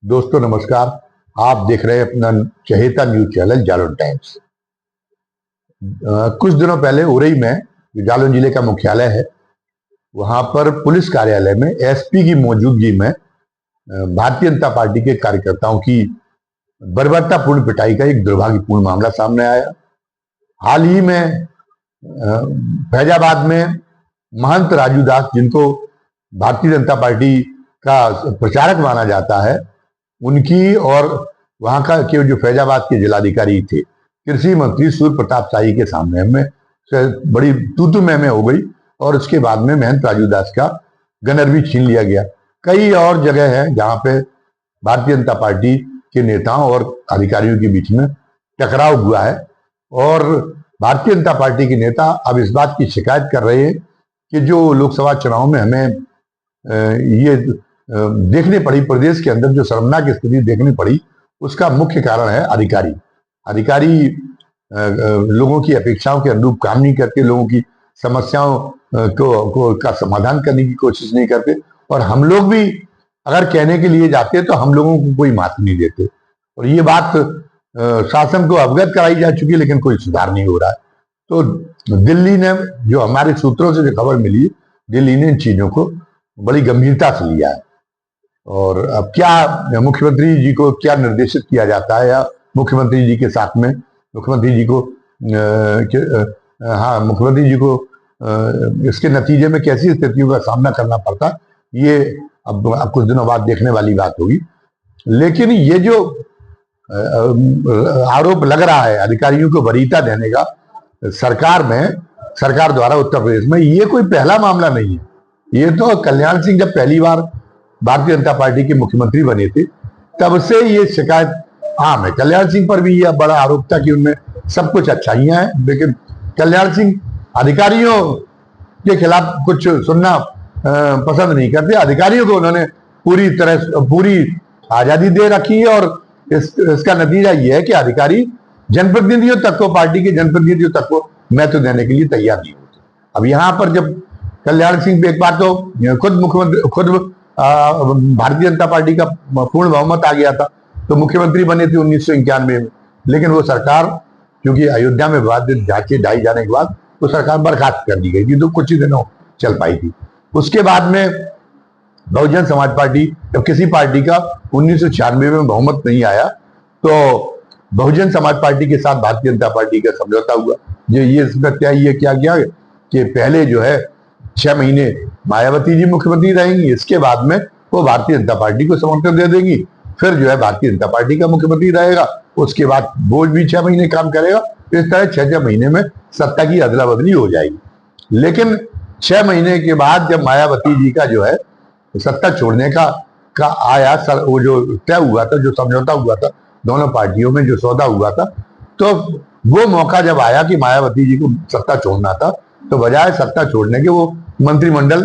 दोस्तों नमस्कार। आप देख रहे हैं अपना चहेता न्यूज चैनल जालौन टाइम्स। कुछ दिनों पहले उरई में, जो जालौन जिले का मुख्यालय है, वहां पर पुलिस कार्यालय में एसपी की मौजूदगी में भारतीय जनता पार्टी के कार्यकर्ताओं की बर्बरतापूर्ण पिटाई का एक दुर्भाग्यपूर्ण मामला सामने आया। हाल ही में फैजाबाद में महंत राजू दास, जिनको भारतीय जनता पार्टी का प्रचारक माना जाता है, उनकी और वहां का के जो फैजाबाद के जिलाधिकारी थे, कृषि मंत्री सूर्य प्रताप शाही के सामने में बड़ी तू मैं हो गई और उसके बाद में महंत राजू दास का गनर भी छीन लिया गया। कई और जगह है जहां पे भारतीय जनता पार्टी के नेताओं और अधिकारियों के बीच में टकराव हुआ है और भारतीय जनता पार्टी के नेता अब इस बात की शिकायत कर रहे हैं कि जो लोकसभा चुनाव में हमें ये देखने पड़ी, प्रदेश के अंदर जो शर्मनाक स्थिति देखनी पड़ी, उसका मुख्य कारण है अधिकारी लोगों की अपेक्षाओं के अनुरूप काम नहीं करते, लोगों की समस्याओं का समाधान करने की कोशिश नहीं करते और हम लोग भी अगर कहने के लिए जाते तो हम लोगों को कोई मात नहीं देते। और ये बात शासन को अवगत कराई जा चुकी है, लेकिन कोई सुधार नहीं हो रहा है। तो दिल्ली ने, जो हमारे सूत्रों से जो खबर मिली, दिल्ली ने इन चीजों को बड़ी गंभीरता से लिया है और अब क्या मुख्यमंत्री जी को क्या निर्देशित किया जाता है, या मुख्यमंत्री जी के साथ में मुख्यमंत्री जी को इसके नतीजे में कैसी स्थितियों का सामना करना पड़ता, ये अब कुछ दिनों बाद देखने वाली बात होगी। लेकिन ये जो आरोप लग रहा है अधिकारियों को वरीयता देने का सरकार द्वारा उत्तर प्रदेश में, ये कोई पहला मामला नहीं है। ये तो कल्याण सिंह जब पहली बार भारतीय जनता पार्टी के मुख्यमंत्री बने थे, तब से ये शिकायत आम है। कल्याण सिंह पर भी यह बड़ा आरोप था कि उनमें सब कुछ अच्छाइयां हैं, लेकिन कल्याण सिंह अधिकारियों के खिलाफ कुछ सुनना पसंद नहीं करते। अधिकारियों को उन्होंने पूरी आजादी दे रखी है और इसका नतीजा यह है कि अधिकारी जनप्रतिनिधियों तक को, पार्टी के जनप्रतिनिधियों तक को महत्व देने के लिए तैयार नहीं होते। अब यहाँ पर जब कल्याण सिंह पे एक बार तो खुद भारतीय जनता पार्टी का पूर्ण बहुमत आ गया था, तो मुख्यमंत्री बने थे 1991 में, लेकिन वो सरकार, क्योंकि अयोध्या में विवादित झांकी ढाई जाने के बाद वो सरकार बर्खास्त कर दी गई थी, तो कुछ ही दिनों चल पाई थी। उसके बाद में बहुजन समाज पार्टी, जब किसी पार्टी का 1996 में बहुमत नहीं आया, तो बहुजन समाज पार्टी के साथ भारतीय जनता पार्टी का समझौता हुआ। जो ये इसका क्या किया कि पहले जो है 6 महीने मायावती जी मुख्यमंत्री रहेंगी, इसके बाद में वो भारतीय जनता पार्टी को समर्थन दे देंगी, फिर जो है भारतीय जनता पार्टी का मुख्यमंत्री रहेगा, उसके बाद वो भी 6 महीने काम करेगा। इस तरह 6 महीने में सत्ता की अदला बदली हो जाएगी। लेकिन 6 महीने के बाद जब मायावती जी का जो है सत्ता छोड़ने का आया, वो जो तय हुआ था, जो समझौता हुआ था दोनों पार्टियों में, जो सौदा हुआ था, तो वो मौका जब आया कि मायावती जी को सत्ता छोड़ना था, तो बजाय सत्ता छोड़ने के वो मंत्रिमंडल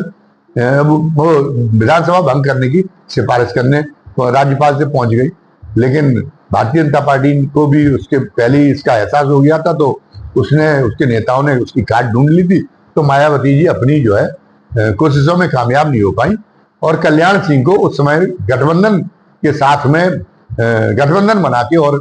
वो विधानसभा भंग करने की सिफारिश करने राज्यपाल से पहुंच गई। लेकिन भारतीय जनता पार्टी को भी उसके पहले ही इसका एहसास हो गया था, तो उसके नेताओं ने उसकी काट ढूंढ ली थी। तो मायावती जी अपनी जो है कोशिशों में कामयाब नहीं हो पाई और कल्याण सिंह को उस समय गठबंधन के साथ में गठबंधन बना के और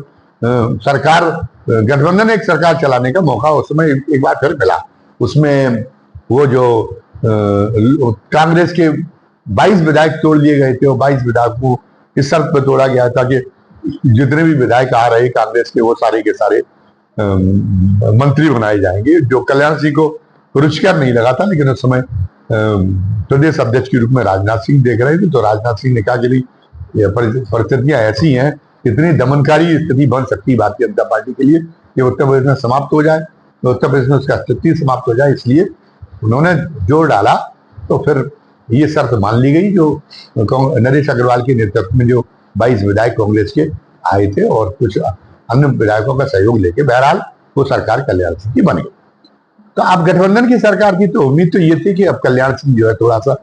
एक सरकार चलाने का मौका उस समय एक बार फिर मिला। उसमें वो जो कांग्रेस के 22 विधायक तोड़ लिए गए थे और 22 विधायक को इस शर्त पर तोड़ा गया था कि जितने भी विधायक आ रहे कांग्रेस के, वो सारे के सारे मंत्री बनाए जाएंगे, जो कल्याण सिंह को रुचिकर नहीं लगा था। लेकिन उस समय प्रदेश अध्यक्ष के रूप में राजनाथ सिंह देख रहे थे, तो राजनाथ सिंह ने कहा कि परिस्थितियां ऐसी हैं, इतनी दमनकारी स्थिति बन सकती भारतीय जनता पार्टी के लिए कि उत्तर प्रदेश में समाप्त हो जाए, तो उत्तर प्रदेश में उसका अस्तित्व समाप्त हो जाए। इसलिए उन्होंने जोर डाला, तो फिर ये शर्त मान ली गई, जो नरेश अग्रवाल के नेतृत्व में जो 22 विधायक कांग्रेस के आए थे और कुछ अन्य विधायकों का सहयोग लेके बहरहाल वो सरकार कल्याण सिंह की बन गई। तो अब गठबंधन की सरकार थी, तो उम्मीद तो ये थी कि अब कल्याण सिंह जो है थोड़ा सा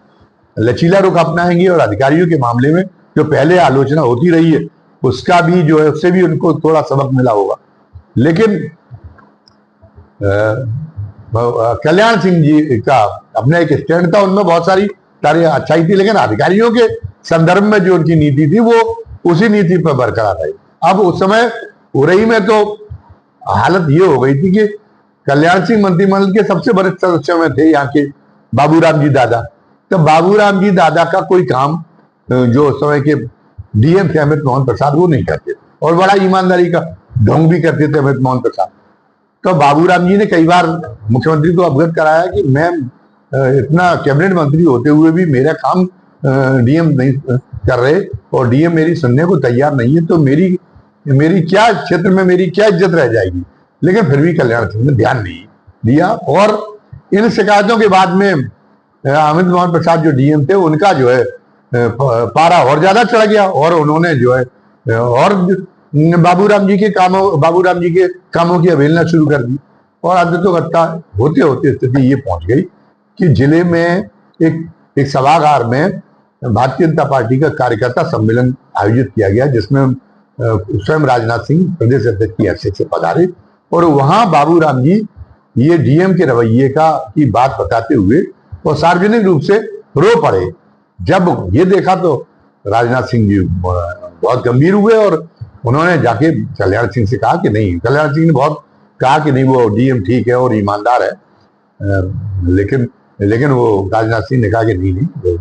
लचीला रुख अपनाएंगे और अधिकारियों के मामले में जो पहले आलोचना होती रही है उसका भी जो है, उससे भी उनको थोड़ा सबक मिला होगा। लेकिन कल्याण सिंह जी का अपना एक स्टैंड था, उनमें बहुत सारी अच्छाई थी, लेकिन अधिकारियों के संदर्भ में जो उनकी नीति थी वो उसी नीति पर बरकरार रहे। अब उस समय उरई में तो हालत ये हो गई थी कि कल्याण सिंह मंत्रिमंडल के सबसे बड़े सदस्यों में थे यहाँ के बाबूराम जी दादा। तो बाबूराम जी दादा का कोई काम जो उस समय के डीएम थे अमित मोहन प्रसाद वो नहीं करते और बड़ा ईमानदारी का ढोंग भी करते थे अमित मोहन प्रसाद। तो बाबूराम जी ने कई बार मुख्यमंत्री को अवगत कराया कि मैं इतना कैबिनेट मंत्री होते हुए भी मेरा काम डीएम नहीं कर रहे और डीएम मेरी सुनने को तैयार नहीं है, तो मेरी क्या क्षेत्र में मेरी क्या इज्जत रह जाएगी। लेकिन फिर भी कल्याण सिंह ने ध्यान नहीं दिया और इन शिकायतों के बाद में अमित मोहन प्रसाद जो डीएम थे उनका जो है पारा और ज्यादा चढ़ गया और उन्होंने जो है और बाबूराम जी के कामों की अवहेलना शुरू कर दी और अंततोगत्ता होते होते स्थिति ये पहुंच गई कि जिले में एक सभागार में भारतीय जनता पार्टी का कार्यकर्ता सम्मेलन आयोजित किया गया जिसमें स्वयं राजनाथ सिंह प्रदेश अध्यक्ष की हैसियत से पधारे और वहां बाबूराम जी ये डीएम के रवैये की बात बताते हुए और सार्वजनिक रूप से रो पड़े। जब ये देखा तो राजनाथ सिंह जी बहुत गंभीर हुए और उन्होंने जाके कल्याण सिंह से कहा कि नहीं, कल्याण सिंह ने बहुत कहा कि नहीं वो डीएम ठीक है और ईमानदार है, लेकिन वो राजनाथ सिंह ने कहा कि नहीं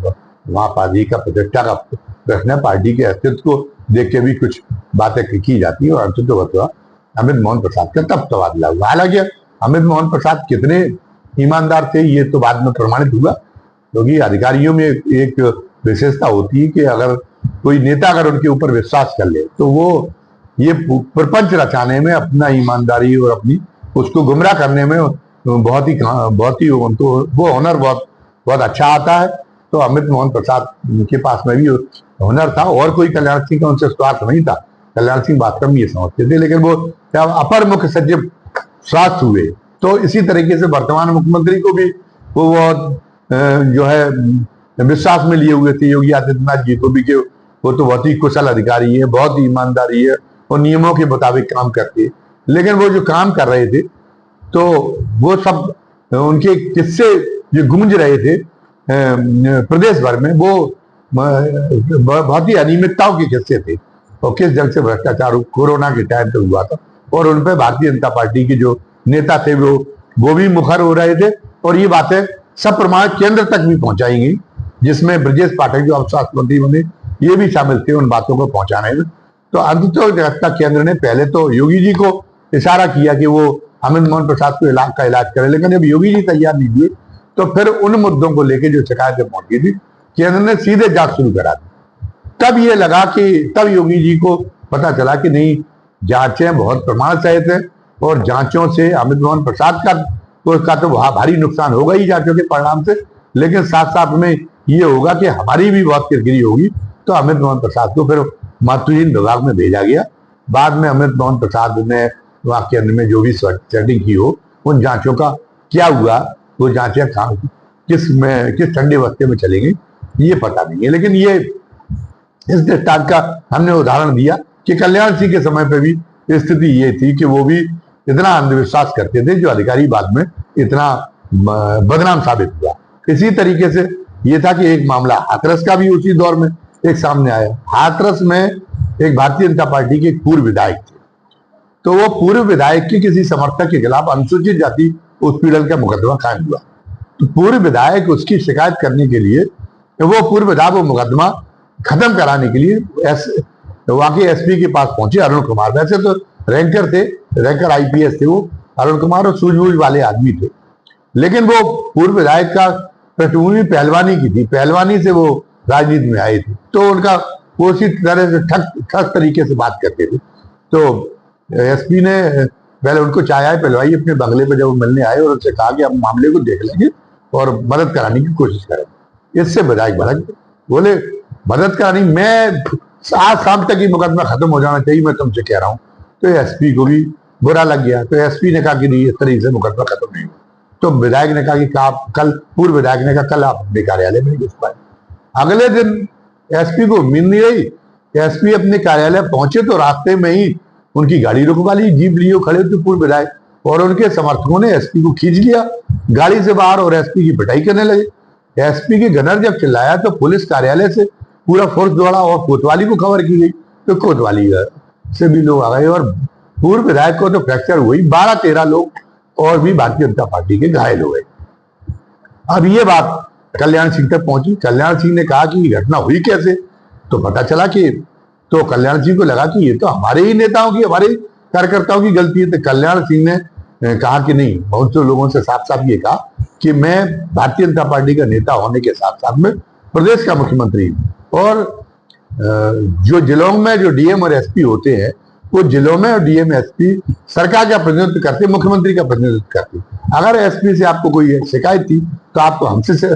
वहां पार्टी का प्रतिष्ठा का प्रश्न है, पार्टी के अस्तित्व को देख के भी कुछ बातें की जाती है और अंततः अमित मोहन प्रसाद का तब तबादला हुआ। हालांकि अमित मोहन प्रसाद कितने ईमानदार थे ये तो बाद में प्रमाणित हुआ क्योंकि अधिकारियों में एक विशेषता होती है कि अगर कोई नेता अगर उनके ऊपर विश्वास कर ले तो वो ये प्रपंच रचाने में अपना ईमानदारी और अपनी उसको गुमराह करने में बहुत ही उनको वो हुनर बहुत अच्छा आता है। तो अमित मोहन प्रसाद के पास में भी हुनर था और कोई कल्याण सिंह का उनसे स्वार्थ नहीं था। कल्याण सिंह वास्तव में ये समझते थे, लेकिन वो जब अपर मुख्य सचिव स्वास्थ्य हुए तो इसी तरीके से वर्तमान मुख्यमंत्री को भी वो बहुत जो है विश्वास में लिए हुए थे योगी आदित्यनाथ जी को भी कि वो तो बहुत ही कुशल अधिकारी है, बहुत ही ईमानदारी है और नियमों के मुताबिक काम करते हैं। लेकिन वो जो काम कर रहे थे तो वो सब उनके किस्से जो गूंज रहे थे प्रदेश भर में वो बहुत ही अनियमितताओं के किस्से थे और किस जंग से भ्रष्टाचार कोरोना के टाइम पे हुआ था और उन पर भारतीय जनता पार्टी के जो नेता थे वो भी मुखर हो रहे थे और ये बातें सब प्रमाणित केंद्र तक भी पहुंचाई गई जिसमें ब्रजेश पाठक जो अब स्वास्थ्य मंत्री बने ये भी शामिल थे उन बातों को पहुंचाने में। तो अंततः केंद्र ने पहले तो योगी जी को इशारा किया कि वो अमित मोहन प्रसाद को का इलाज करें, लेकिन जब योगी जी तैयार नहीं दिए तो फिर उन मुद्दों को लेकर जो शिकायतें पहुंची थी केंद्र ने सीधे जांच शुरू करा दी। तब ये लगा कि तब योगी जी को पता चला कि नहीं जांचें बहुत प्रमाण सहित है और जांचों से अमित मोहन प्रसाद का तो भारी नुकसान होगा ही जांचों के परिणाम से, लेकिन साथ साथ में ये होगा कि हमारी भी बहुत किरकिरी होगी। तो अमित मोहन प्रसाद को फिर महत्वहीन विभाग में भेजा गया। बाद में अमित मोहन प्रसाद ने वहां केंद्र में जो भी सेटिंग की हो उन जांचों का क्या हुआ, वो जांचें किस ठंडे बस्ते में चलेंगी ये पता नहीं है। लेकिन ये इस दृष्टांत का हमने उदाहरण दिया कि कल्याण सिंह के समय पे भी स्थिति ये थी कि वो भी इतना अंधविश्वास करते थे जो अधिकारी बाद में इतना बदनाम साबित हुआ। इसी तरीके से ये था कि एक मामला हाथरस का भी उसी दौर में एक सामने आया। हाथरस में एक भारतीय जनता पार्टी के पूर्व विधायक थे, तो वो पूर्व विधायक के किसी समर्थक के खिलाफ अनुसूचित जाति उत्पीड़न का मुकदमा कायम हुआ। तो पूर्व विधायक उसकी शिकायत करने के लिए वो पूर्व विधायक वो मुकदमा खत्म कराने के लिए वहां के एसपी के पास पहुंचे अरुण कुमार। वैसे तो रैंकर आईपीएस थे वो अरुण कुमार और सूझबूझ वाले आदमी थे, लेकिन वो पूर्व विधायक का पृष्ठभूमि पहलवानी की थी, पहलवानी से वो राजनीति में आए थे तो उनका वो उसी तरह से ठग तरीके से बात करते थे। तो एसपी ने पहले उनको चाय पिलवाई अपने बंगले पे जब वो मिलने आए और उनसे कहा कि हम मामले को देख लेंगे और मदद कराने की कोशिश करेंगे। इससे विधायक भड़क बोले मदद करानी, मैं आज शाम तक ही मुकदमा खत्म हो जाना चाहिए, मैं तुमसे कह रहा हूँ। तो एसपी को भी बुरा लग गया। तो एसपी ने कहा कि नहीं इस तरीके से मुकदमा खत्म नहीं हुआ। तो विधायक ने कहा कि आप कल, पूर्व विधायक ने कहा कल आप अपने कार्यालय में नहीं घुस पाए। अगले दिन एसपी को उम्मीद नहीं रही, एसपी अपने कार्यालय पहुंचे तो रास्ते में ही उनकी गाड़ी रुकवा ली, जीप लिए खड़े थे पूर्व विधायक और उनके समर्थकों ने एसपी को खींच लिया गाड़ी से बाहर और एसपी की पिटाई करने लगे। एसपी के गनर जब चिल्लाया तो पुलिस कार्यालय से पूरा फोर्स दौड़ा और कोतवाली को खबर की गई तो कोतवाली से भी लोग आ गए और पूर्व विधायक को तो फ्रैक्चर हुई, 12-13 लोग और भी भारतीय जनता पार्टी के घायल हो गए। अब ये बात कल्याण सिंह तक पहुंची। कल्याण सिंह ने कहा कि घटना हुई कैसे, तो पता चला कि तो कल्याण सिंह को लगा कि ये तो हमारे ही नेताओं की, हमारे कार्यकर्ताओं की गलती है। तो कल्याण सिंह ने कहा कि नहीं, बहुत से लोगों से साफ साफ ये कहा कि मैं भारतीय जनता पार्टी का नेता होने के साथ साथ में प्रदेश का मुख्यमंत्री हूं और जो जिलों में जो डीएम और एसपी होते हैं, वो जिलों में और डीएम एसपी सरकार का प्रतिनिधित्व करते, मुख्यमंत्री का प्रतिनिधित्व करते। अगर एसपी से आपको कोई शिकायत थी तो आपको हमसे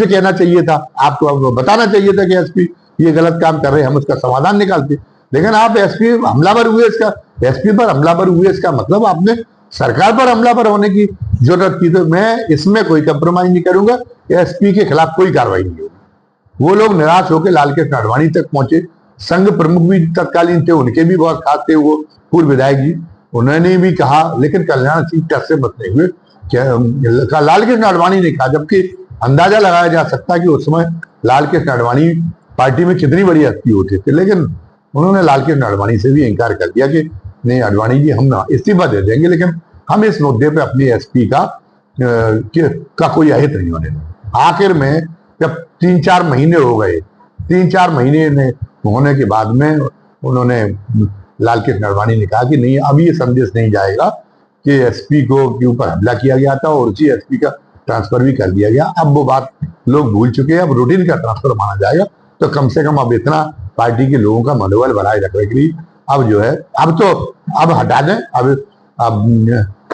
कहना चाहिए था, आपको अब बताना चाहिए था कि एसपी ये गलत काम कर रहे हैं, हम उसका समाधान निकालते। लेकिन आप एसपी हमलावर हुए, इसका एसपी पर हमलावर हुए, इसका मतलब आपने सरकार पर हमलावर होने की जरूरत की। तो मैं इसमें कोई कंप्रोमाइज नहीं करूंगा, एसपी के खिलाफ कोई कार्रवाई नहीं होगी। वो लोग निराश होकर लालकृष्ण आडवाणी तक पहुंचे। संघ प्रमुख भी तत्कालीन थे, उनके भी बहुत खास थे वो पूर्व विधायक जी, उन्होंने भी कहा, लेकिन कल्याण सिंह टस से मत नहीं हुए। लालकृष्ण आडवाणी ने कहा, जबकि अंदाजा लगाया जा सकता है कि उस समय लालकृष्ण आडवाणी पार्टी में कितनी बड़ी हस्ती होते थे, लेकिन उन्होंने लालकृष्ण आडवाणी से भी इंकार कर दिया कि नहीं आडवाणी जी, हम इस्तीफा दे देंगे, लेकिन हम इस मुद्दे पे अपने एसपी का कोई अहित नहीं होने देंगे। आखिर में जब 3-4 महीने हो गए, 3-4 महीने होने के बाद में उन्होंने लालकृष्ण आडवाणी ने कहा कि नहीं, अब ये संदेश नहीं जाएगा कि एसपी के ऊपर हमला किया गया था और उसी एसपी का ट्रांसफर भी कर दिया गया। अब वो बात लोग भूल चुके हैं, अब रूटीन का ट्रांसफर माना जाएगा। तो कम से कम अब इतना पार्टी के लोगों का मनोबल बनाए रखने के लिए अब जो है, अब हटा दें,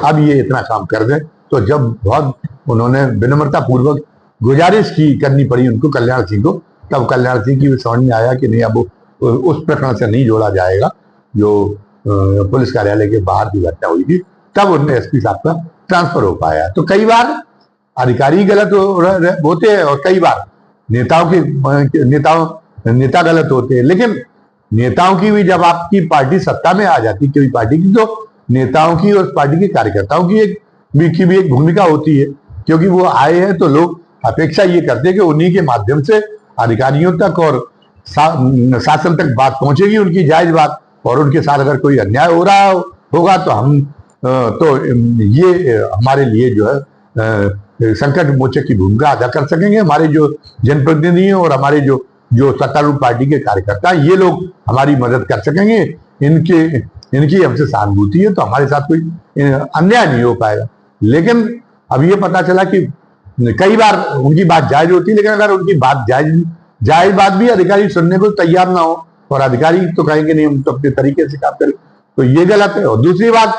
अब ये इतना काम कर दें। तो जब बहुत उन्होंने विनम्रता पूर्वक गुजारिश करनी पड़ी उनको, कल्याण सिंह को, तब कल्याण सिंह की समझ में आया कि नहीं, अब उस प्रकरण से नहीं जोड़ा जाएगा जो पुलिस कार्यालय के बाहर की घटना हुई थी। तब उनने एसपी साहब का ट्रांसफर हो पाया। तो कई बार अधिकारी गलत होते हैं और कई बार नेता गलत होते हैं, लेकिन नेताओं की भी, जब आपकी पार्टी सत्ता में आ जाती कोई पार्टी की, तो नेताओं की और पार्टी के कार्यकर्ताओं की भी एक भूमिका होती है, क्योंकि वो आए हैं तो लोग अपेक्षा ये करते हैं कि उन्हीं के माध्यम से अधिकारियों तक और शासन तक बात पहुंचेगी, उनकी जायज बात, और उनके साथ अगर कोई अन्याय हो रहा होगा तो ये हमारे लिए जो है संकट मोचक की भूमिका अदा कर सकेंगे। हमारे जो जनप्रतिनिधि हैं और हमारे जो सत्तारूढ़ पार्टी के कार्यकर्ता, ये लोग हमारी मदद कर सकेंगे। इनकी हमसे सहानुभूति है, तो हमारे साथ कोई अन्याय नहीं हो पाएगा। लेकिन अब ये पता चला कि कई बार उनकी बात जायज होती है, लेकिन अगर उनकी बात जायज बात भी अधिकारी सुनने को तैयार ना हो, और अधिकारी तो कहेंगे नहीं, हम तो अपने तरीके से काम करें, तो ये गलत है। और दूसरी बात,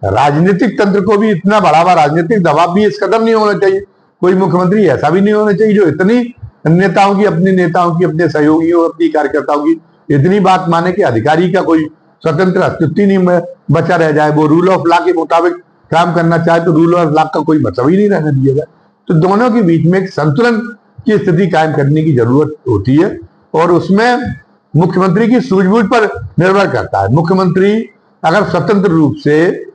राजनीतिक तंत्र को भी इतना बढ़ावा, राजनीतिक दबाव भी इस कदर नहीं होना चाहिए। कोई मुख्यमंत्री ऐसा भी नहीं होना चाहिए जो इतनी अपने नेताओं की, अपने सहयोगियों, अपनी कार्यकर्ताओं की इतनी बात माने कि अधिकारी का कोई स्वतंत्र अस्तित्व नहीं बचा रह जाए। वो रूल ऑफ लॉ के मुताबिक काम करना चाहे तो रूल ऑफ लॉ का कोई मतलब ही नहीं रहने दिया जाए। तो दोनों के बीच में एक संतुलन की स्थिति कायम करने की जरूरत होती है, और उसमें मुख्यमंत्री की सूझबूझ पर निर्भर करता है। मुख्यमंत्री अगर स्वतंत्र रूप से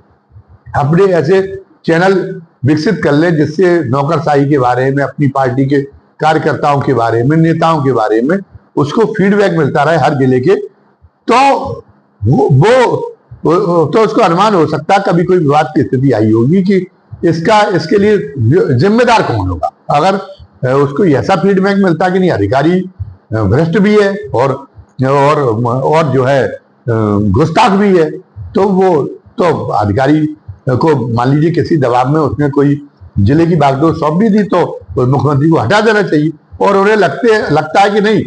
अपने ऐसे चैनल विकसित कर ले जिससे नौकरशाही के बारे में, अपनी पार्टी के कार्यकर्ताओं के बारे में, नेताओं के बारे में उसको फीडबैक मिलता रहे हर जिले के, तो तो उसको अनुमान हो सकता है कभी कोई विवाद की स्थिति आई होगी कि इसके लिए जिम्मेदार कौन होगा। अगर उसको ऐसा फीडबैक मिलता कि नहीं, अधिकारी भ्रष्ट भी है और जो है गुस्ताख भी है, तो अधिकारी को मान लीजिए किसी दबाव में उसने कोई जिले की बागडोर सौंप भी दी, तो मुख्यमंत्री को हटा देना चाहिए। और उन्हें लगता है कि नहीं,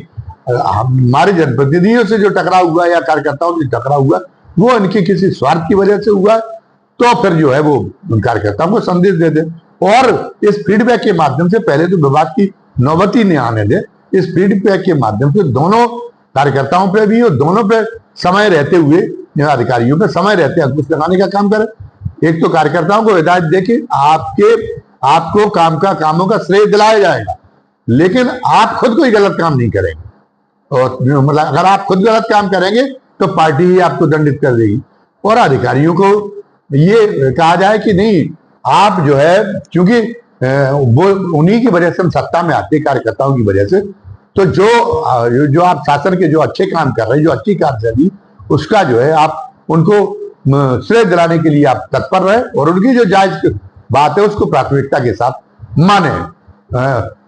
हमारे जनप्रतिनिधियों से जो टकराव हुआ या कार्यकर्ताओं से टकराव हुआ वो इनके किसी स्वार्थ की वजह से हुआ, तो फिर जो है वो कार्यकर्ताओं को संदेश दे दे, और इस फीडबैक के माध्यम से पहले तो विवाद की नौबत ही नहीं आने दे। इस फीडबैक के माध्यम से दोनों कार्यकर्ताओं पे भी और दोनों पे समय रहते हुए, अधिकारियों पे समय रहते अंकुश लगाने का काम करे। एक तो कार्यकर्ताओं को हिदायत दे के आपको कामों का श्रेय दिलाया जाएगा, लेकिन आप खुद कोई गलत काम नहीं करेंगे। और मतलब अगर आप खुद गलत काम करेंगे तो पार्टी ही आपको दंडित कर देगी। और अधिकारियों को ये कहा जाए कि नहीं, आप जो है, क्योंकि वो उन्हीं की वजह से हम सत्ता में आते, कार्यकर्ताओं की वजह से, तो जो आप शासन के जो अच्छे काम कर रहे हैं, जो अच्छी कार्यशैली, उसका जो है आप उनको श्रेय दिलाने के लिए आप तत्पर रहे और उनकी जो जायज बात है उसको प्राथमिकता के साथ माने।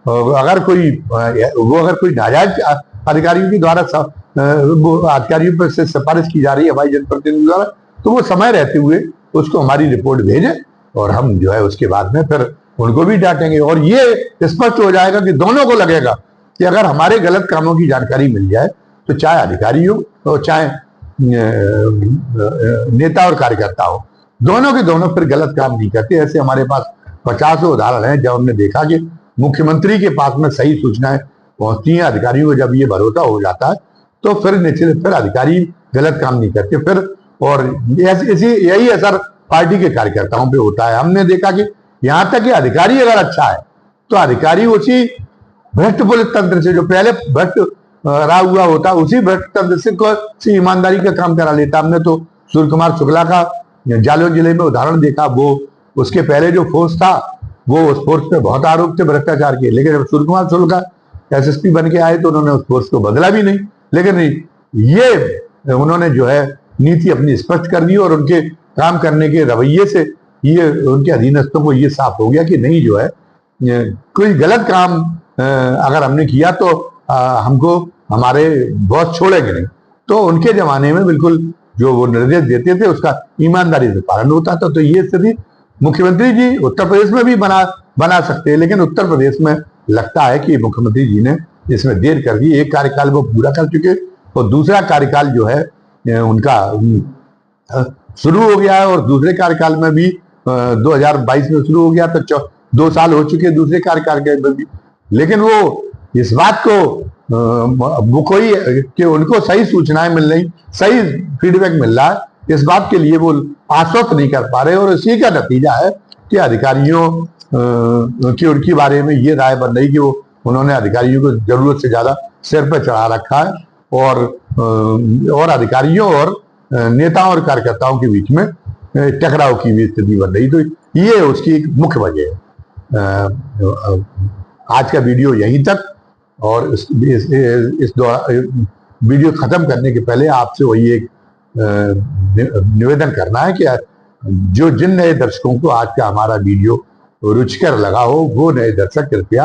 अगर कोई नाजायज अधिकारियों के द्वारा अधिकारियों पर से सिफारिश की जा रही है हमारी जनप्रतिनिधियों द्वारा, तो वो समय रहते हुए उसको हमारी रिपोर्ट भेजें और हम जो है उसके बाद में फिर उनको भी डांटेंगे। और ये स्पष्ट हो जाएगा कि दोनों को लगेगा कि अगर हमारे गलत कामों की जानकारी मिल जाए तो चाहे अधिकारी हो और चाहे नेता और कार्यकर्ता हो, दोनों के दोनों फिर गलत काम नहीं करते। ऐसे हमारे पास 50 उदाहरण हैं जब हमने देखा कि मुख्यमंत्री के पास में सही सूचनाएं पहुंचती हैं, अधिकारियों को जब ये भरोसा हो जाता है तो फिर अधिकारी गलत काम नहीं करते फिर। और यही असर पार्टी के कार्यकर्ताओं पे होता है। हमने देखा कि यहां तक कि अधिकारी अगर अच्छा है तो अधिकारी उसी भ्रष्ट पुलिस तंत्र से, जो पहले भ्रष्ट रहा हुआ होता, उसी भ्रष्ट तंत्र से ईमानदारी का काम करा लेता। हमने तो सूर्य कुमार शुक्ला का जालौन जिले में उदाहरण देखा। वो उसके पहले जो फोर्स था वो उस फोर्स पे बहुत आरोप थे भ्रष्टाचार के, लेकिन जब सूर्य कुमार शुक्ला एसएसपी बन के आए तो उन्होंने उस फोर्स को बदला भी नहीं। लेकिन ये उन्होंने जो है नीति अपनी स्पष्ट कर दी और उनके काम करने के रवैये से ये उनके अधीनस्थों को ये साफ हो गया कि नहीं, जो है कोई गलत काम अगर हमने किया तो हमको हमारे बॉस छोड़ेंगे नहीं। तो उनके जमाने में बिल्कुल जो वो निर्देश देते थे उसका ईमानदारी से पालन होता था। तो ये स्थिति मुख्यमंत्री जी उत्तर प्रदेश में भी बना सकते हैं, लेकिन उत्तर प्रदेश में लगता है कि मुख्यमंत्री जी ने इसमें देर कर दी। एक कार्यकाल वो पूरा कर चुके और दूसरा कार्यकाल जो है उनका शुरू हो गया है और दूसरे कार्यकाल में भी 2022 में शुरू हो गया, तो 2 साल हो चुके दूसरे कार्यकाल के भी। लेकिन वो इस बात को वो कोई कि उनको सही सूचनाएं मिल रही, सही फीडबैक मिल रहा है, इस बात के लिए वो आश्वस्त नहीं कर पा रहे। और इसी का नतीजा है कि अधिकारियों की उनके बारे में ये राय बन रही कि उन्होंने अधिकारियों को जरूरत से ज्यादा सिर पर चढ़ा रखा है और अधिकारियों और नेताओं और कार्यकर्ताओं के बीच में टकराव की भी स्थिति बन रही। तो ये उसकी एक मुख्य वजह है। आज का वीडियो यहीं तक, और इस वीडियो खत्म करने के पहले आपसे वही एक निवेदन करना है कि जिन नए दर्शकों को आज का हमारा वीडियो रुचिकर लगा हो, वो नए दर्शक कृपया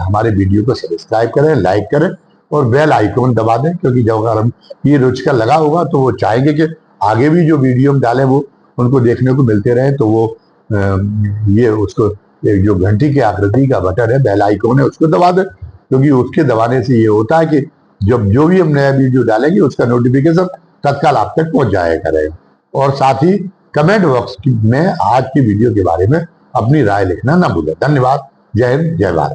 हमारे वीडियो को सब्सक्राइब करें, लाइक करें और बेल आइकॉन दबा दें, क्योंकि जब अगर हम ये रुचिकर लगा होगा तो वो चाहेंगे कि आगे भी जो वीडियो हम डालें वो उनको देखने को मिलते रहे। तो वो ये उसको जो घंटी के आकृति का बटन है, बेल आइकॉन है, उसको दबा दें, क्योंकि उसके दबाने से ये होता है कि जब जो भी हम नया वीडियो डालेंगे उसका नोटिफिकेशन तत्काल आप तक पहुंच जाया करेगा। और साथ ही कमेंट बॉक्स में आज की वीडियो के बारे में अपनी राय लिखना ना भूलें। धन्यवाद। जय हिंद, जय भारत।